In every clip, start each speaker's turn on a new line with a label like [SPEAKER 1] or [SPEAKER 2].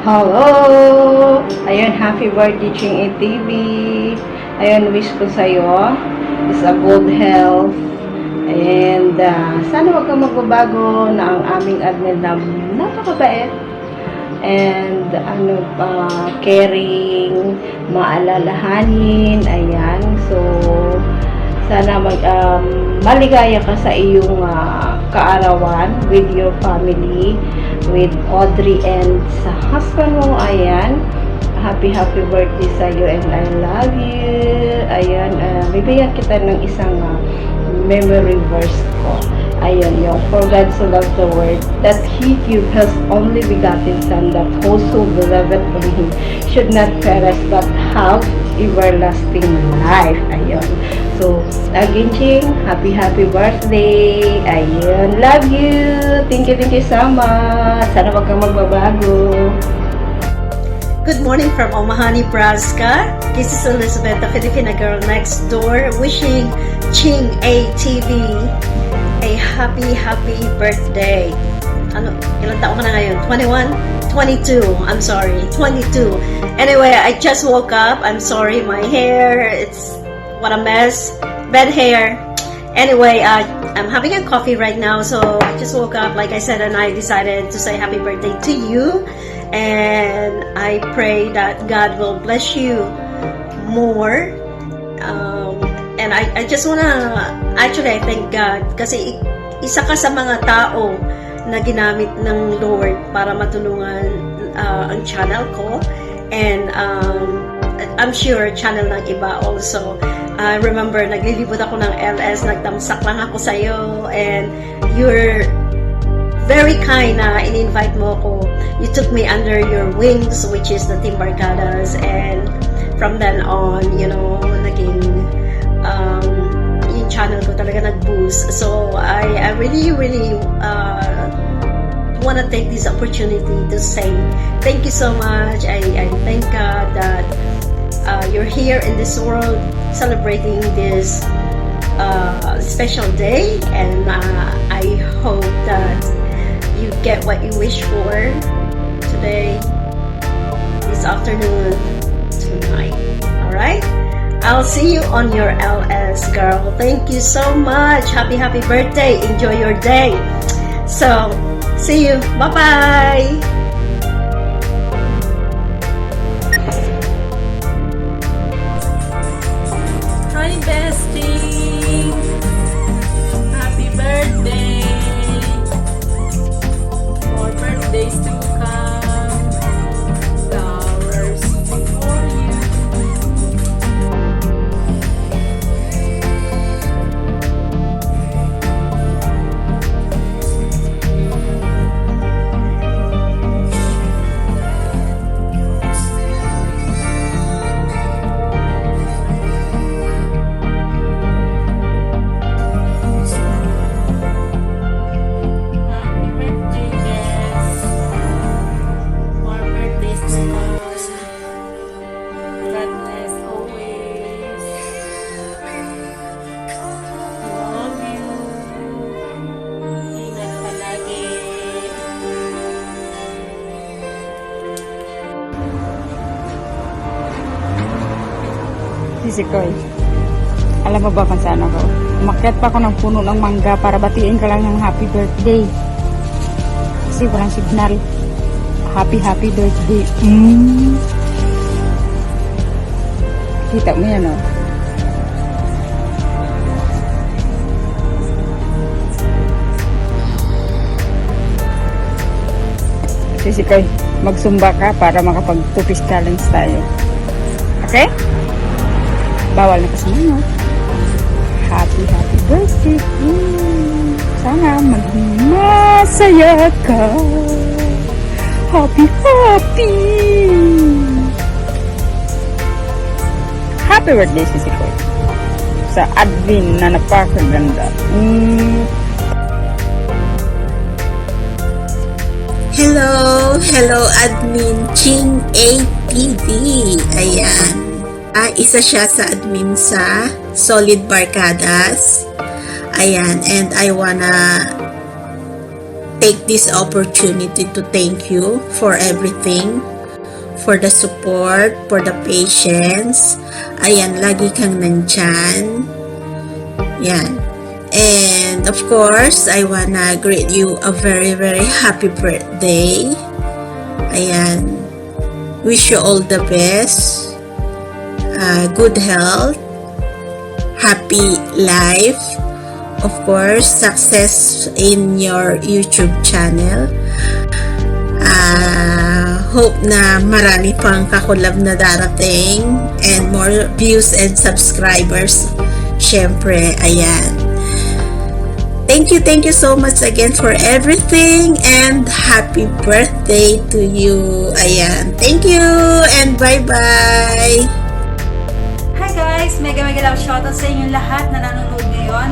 [SPEAKER 1] Hello! Ayun, happy birthday Ching-A TV. Ayun, wish ko sa'yo is a good health. And sana wag kang magbabago na ang aming admin na napakabait. And caring, maalalahanin. Ayan, so sana maligaya ka sa iyong kaarawan with your family, with Audrey and sa husband mo. Ayan, happy birthday sa iyo and I love you. Ayan, bibigyan kita ng isang memory verse ko. Ayun, yung for God so loved the world that He gave His only begotten Son, that whoso believeth on Him should not perish but have everlasting life. Ayun. So, again, Ching, happy birthday. Ayun, love you. Thank you so much. Sana wag kang magbabago.
[SPEAKER 2] Good morning from Omaha, Nebraska. This is Elizabeth, the Filipina girl next door, wishing Ching-A TV a happy birthday. Ilang taon ka na ngayon? 21? 22. I'm sorry. 22. Anyway, I just woke up. I'm sorry, my hair, what a mess. Bad hair. Anyway, I'm having a coffee right now, so I just woke up, like I said, and I decided to say happy birthday to you. And I pray that God will bless you more. And I just wanna, actually, I thank God kasi isa ka sa mga tao na ginamit ng Lord para matulungan ang channel ko. And I'm sure channel ng iba also. I remember, naglilibot ako ng LS, nagtamsak lang ako sa'yo, and you're very kind na in-invite mo ako. You took me under your wings, which is the Team Barkadas, and from then on, naging yung channel ko talaga nag-boost. So, I really want to take this opportunity to say thank you so much. I thank God that you're here in this world celebrating this special day, and I hope that you get what you wish for today, this afternoon, tonight. Alright? I'll see you on your LS, girl. Thank you so much. Happy birthday. Enjoy your day. So, see you. Bye-bye.
[SPEAKER 3] Hi, bestie! Happy birthday! More birthdays to come. Flowers for you. Happy birthday, Jess. More birthdays to come. God bless always. Love you. Ingat palagi.
[SPEAKER 4] Sisi Koy, alam mo ba kung saan ako? Umakyat pa ako ng puno ng mangga para batiin ka lang ng happy birthday. Kasi walang signal. Happy birthday. Kita mo yan, oh. Sisi Koy, magsumba ka para makapag-tupis challenge tayo. Okay? Bawal na kasi mo. Happy birthday. Sana maging masaya ka. Happy. Happy birthday, Sisi Koy. Sa admin na napakaganda.
[SPEAKER 5] Hello admin Ching-A TV. Ayan. Isa siya sa admin sa Solid Barkadas. Ayan, and I wanna take this opportunity to thank you for everything. for the support, for the patience. Ayan, lagi kang nandyan. Yan. And of course, I wanna greet you a very, very happy birthday. Ayan. Wish you all the best. Good health. Happy life. Of course, success in your YouTube channel. Hope na marami pang kakulab na darating and more views and subscribers. Syempre, ayan. Thank you so much again for everything and happy birthday to you. Ayan. Thank you and bye-bye.
[SPEAKER 4] Hi guys! Mega love shoutout sa inyong lahat na nanonood ngayon.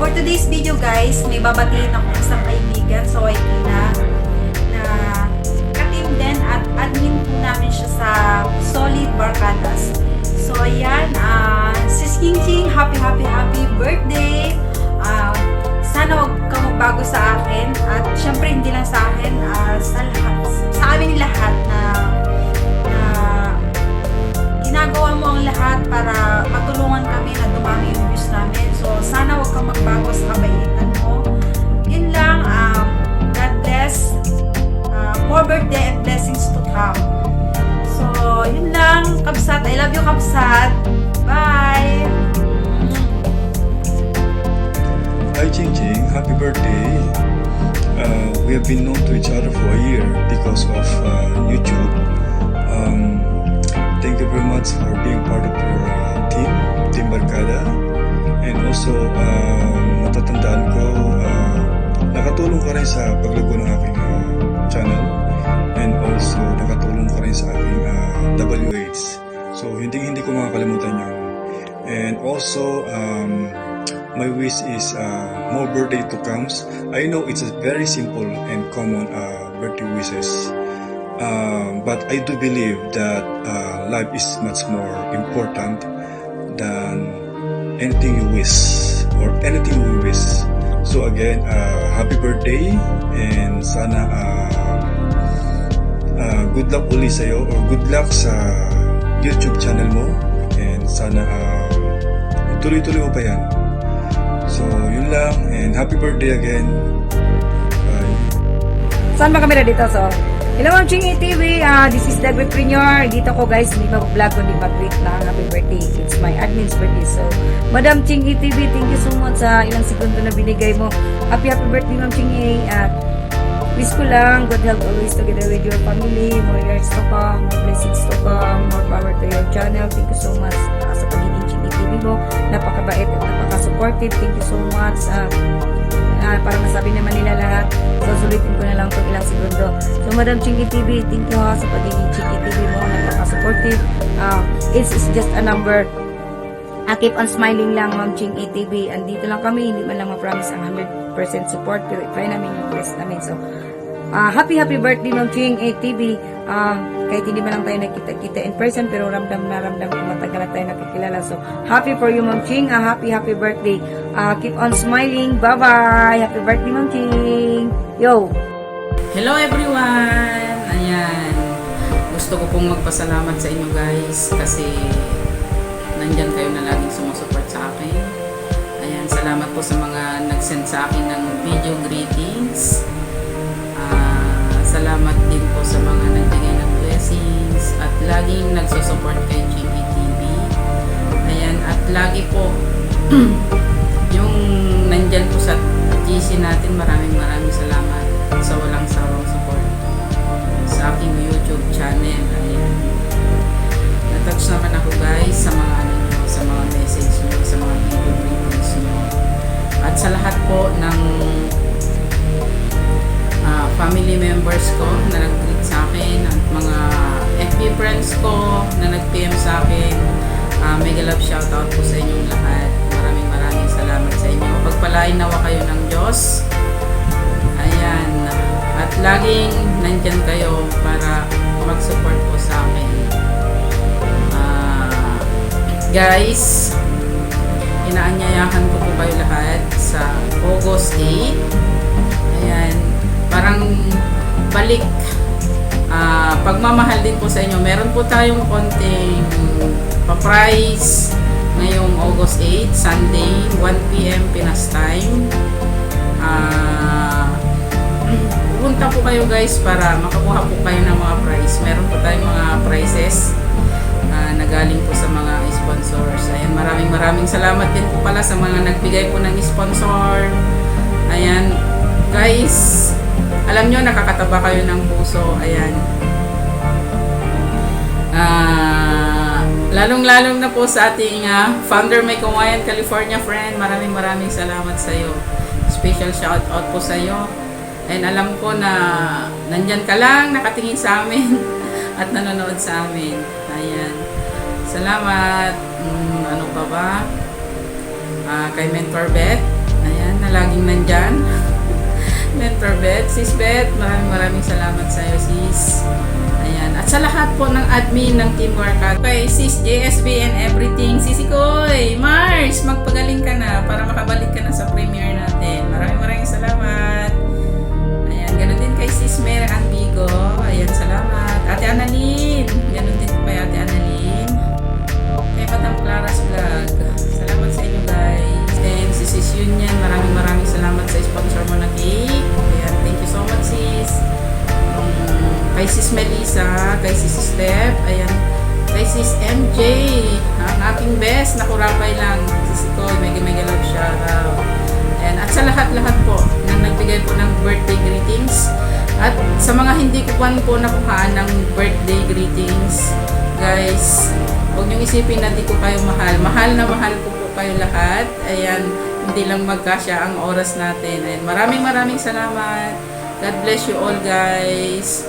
[SPEAKER 4] For today's video guys, may babatiin ako isang kaibigan. So ay na ka-team din at admin po namin siya sa Solid Barcadas. So ayan, sis Ching, happy birthday! Sana huwag kang magbago sa akin at syempre hindi lang sa akin, sa amin lahat na ginagawa mo ang lahat para matulungan kami na dumami yung views namin. So sana huwag kang magbago sa kabaitan mo. Yun lang, God bless, more birthday and blessings to come. So yun lang, Kabsat, I love you Kabsat, bye!
[SPEAKER 6] Hi Ching, happy birthday. We have been known to each other for a year because of YouTube. Thank you very much for being part of your Team Barkada. And also, natatandaan ko, nakatulong ka rin sa paglago ng aking channel. And also, nakatulong ka rin sa aking WH. So, hindi ko makakalimutan yun. And also, my wish is more birthday to comes. I know it's a very simple and common birthday wishes, but I do believe that life is much more important than anything you wish or anything we wish. So again, happy birthday and sana good luck uli sa'yo or good luck sa YouTube channel mo and sana tuloy-tuloy mo pa yan. So, yun lang. And happy birthday again. Bye.
[SPEAKER 4] Saan ba kamera dito? So, hello Ma'am Ching-A TV. This is the Agripreneur. Dito ko guys, hindi mag-vlog kundi mag-greet na happy birthday. It's my admin's birthday. So, Madam Ching-A TV, thank you so much sa ilang segundo na binigay mo. Happy birthday Ma'am Ching-A. At wish ko lang, good health always together with your family. More years to come, more blessings to come, more power to your channel. Thank you so much sa pagiging Ching-A TV mo. Napakabait at napaka-supportive. Thank you so much. Para masabi naman nila lahat. So, sulitin ko na lang itong ilang segundo. So, Madam Ching-A TV, thank you sa pagiging Ching-A TV mo. Napaka-supportive. It's just a number. Keep on smiling lang, Ma'am Ching-A TV. Andito lang kami. Hindi man lang ma-promise ang 100% support. Pero try namin yung best namin. So, happy birthday, Ma'am Ching-A TV. Kahit hindi man lang tayo nakita-kita in person, pero ramdam ko matagal na tayo nakikilala. So, happy for you, Ma'am Ching. Happy birthday. Keep on smiling. Bye-bye. Happy birthday, Ma'am Ching. Yo!
[SPEAKER 7] Hello everyone! Ayan. Gusto ko pong magpasalamat sa inyo guys kasi nandyan kayo na laging sumusupport sa akin. Ayan, salamat po sa mga nag-send sa akin ng video greetings. Salamat din po sa mga nagbigay ng blessings at laging nagsusupport kay Ching-A TV. Ayan, at lagi po yung nandyan po sa GC natin, maraming salamat sa walang sawang support sa aking YouTube channel. Ayan. Natouch naman ako guys sa mga sa mga message nyo, sa mga video greetings nyo. At sa lahat po ng family members ko na nag-greet sa akin at mga FB friends ko na nag-PM sa akin, mega love shoutout po sa inyong lahat. Maraming salamat sa inyo. Pagpalain nawa kayo ng Diyos. Ayan. At laging nandyan kayo para mag-support po sa akin. Guys, inaanyayahan ko po kayo lahat sa August 8. Ayan. Parang balik pagmamahal din po sa inyo. Meron po tayong konting pa-price ngayong August 8, Sunday, 1 p.m. Pinas time. Pupunta po kayo guys para makakuha po kayo ng mga prize. Meron po tayong mga prizes na galing po sa mga sponsors. Ayan, maraming salamat din po pala sa mga nagbigay po ng sponsor. Ayan, guys, alam nyo, nakakataba kayo ng puso. Ayan. Lalong-lalong na po sa ating founder May Kawayan, California friend. Maraming salamat sa iyo. Special shout out po sa iyo. And alam ko na nandyan ka lang, nakatingin sa amin at nanonood sa amin. Ayan. Salamat. Ano pa ba? Kay Mentor Beth. Ayan, na laging nandyan. Mentor Beth. Sis Beth, maraming salamat sa iyo, sis. Ayan. At sa lahat po ng admin ng Team Workout. Kay sis JSB and everything. Sisi Koy, Mars, magpagaling ka na para makabalik ka na sa premiere natin. Maraming salamat. Ganon din kay Sis Mary Anbigo. Ayan, salamat. Ate Annalyn. Ganon din kay Ate Annalyn. Kay Patang Clara's Vlog. Salamat sa inyo guys. And si Sis Yunyan, maraming salamat sa sponsor mo na cake. Ayan, thank you so much sis. Kay Sis Melissa, kay Sis Steph, ayan. Kay Sis MJ, ang aking best, nakurapay lang. Sis ko, mega love shoutout. Ayan, at sa lahat po na nagbigay po ng birthday greetings at sa mga hindi ko po nakuhaan ng birthday greetings, guys, huwag niyong isipin na di ko kayo mahal na mahal ko po kayo lahat. Ayan, hindi lang magkasya ang oras natin. Ayan, maraming salamat. God bless you all guys.